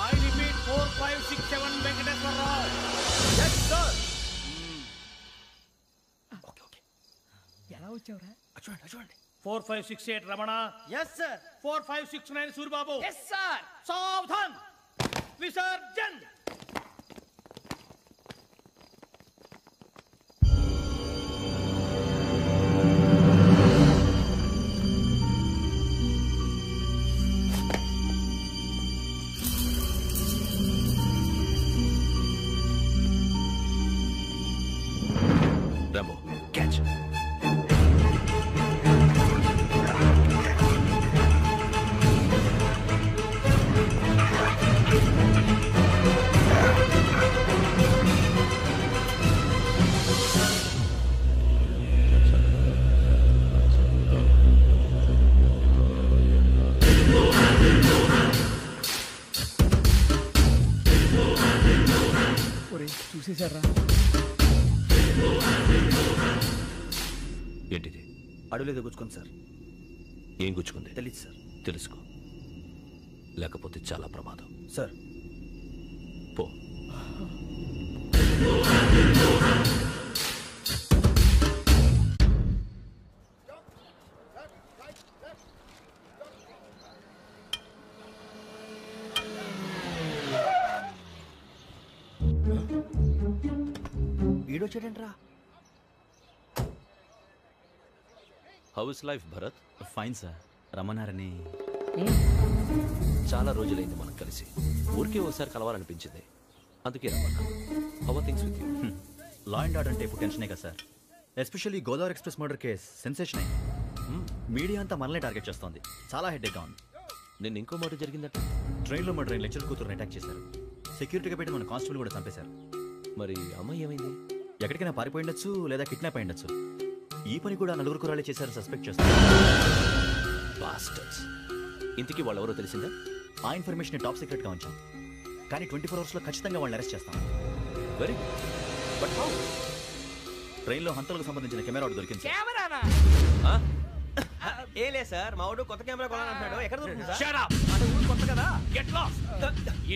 I repeat 4567 Venkateswararao. Yes, sir. ఎలా వచ్చావురా? చూడండి 4568 Ramana. Yes sir. 4569 Suribabu. Yes sir. సావధాన్ విసర్జన్. Rambo, catch. చూసేశారా? ఏంటిది? అడవిలో గుచ్చుకుంది సార్. ఏం గుచ్చుకుంది? తెలీదు సార్. తెలుసుకో, లేకపోతే చాలా ప్రమాదం. సార్ పో. ఈడొచ్చాడేంట్రా? How is life Bharat? Fine sir. రమ్మన్నారని. చాలా రోజులైంది మనం కలిసి. ఊరికే ఒకసారి కలవాలనిపించింది, అందుకే రమ్మన్నా. How are things with you? Law and order అంటే ఇప్పుడు టెన్షనే కదా sir. Especially Godavari express murder case sensation అయింది. మీడియా అంతా మనల్ని టార్గెట్ చేస్తోంది. చాలా హెడ్ఏక్గా ఉంది. నిన్న ఇంకో మాట జరిగిందట. ట్రైన్లో మా ట్రైన్ లెక్చర్ కూతురుని అటాక్ చేశారు. సెక్యూరిటీగా పెట్టి మన కానిస్టేబుల్ కూడా చంపేశారు. మరి అమ్మాయి ఏమైంది? ఎక్కడికైనా పారిపోయి ఉండొచ్చు, లేదా కిడ్నాప్ అయి ఉండొచ్చు. ఈ పని కూడా నలుగురు కురాలే చేశారు సస్పెక్ట్ చేస్తారు. బాస్టర్స్. ఇంతకీ వాళ్ళెవరో తెలిసిందా? ఆ ఇన్ఫర్మేషన్ టాప్ సీక్రెట్ గా ఉంచాం, కానీ 24 అవర్స్ లో ఖచ్చితంగా వాళ్ళని అరెస్ట్ చేస్తాం. Very but how? ట్రైన్లో హంతలకు సంబంధించిన కెమెరా ఒకటి దొరికింది సార్. కెమెరానా? ఏలే సార్, మా వాడు కొత్త కెమెరా కొనాలంటున్నాడు. ఎక్కడ దొరుకుతుంది సార్? Shut up! అంటే ఊరు కొత్త కదా. Get lost!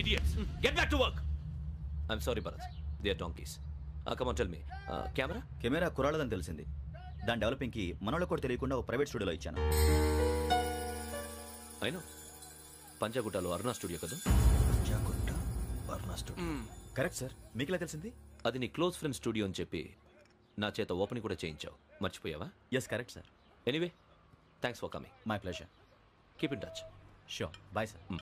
Idiots! Get back to work! I'm sorry, Bharat. They are donkeys. Come on, tell me. Camera? Camera కురాలదని తెలిసింది. దాని డెవలపింగ్ కి మనోళ్ళకు కూడా తెలియకుండా ఒక ప్రైవేట్ స్టూడియోలో ఇచ్చాను. అయినా పంజాగుట్టలో అరుణ స్టూడియో కదా? పంజాగుట్ట అరుణ స్టూడియో. Correct sir. మీకు ఎలా తెలిసింది? అది నీ క్లోజ్ ఫ్రెండ్ స్టూడియో అని చెప్పి నా చేత ఓపెనింగ్ కూడా చేయించావు. మర్చిపోయావా? Yes correct sir. Anyway, thanks for coming. My pleasure. Keep in touch. Sure. Bye sir.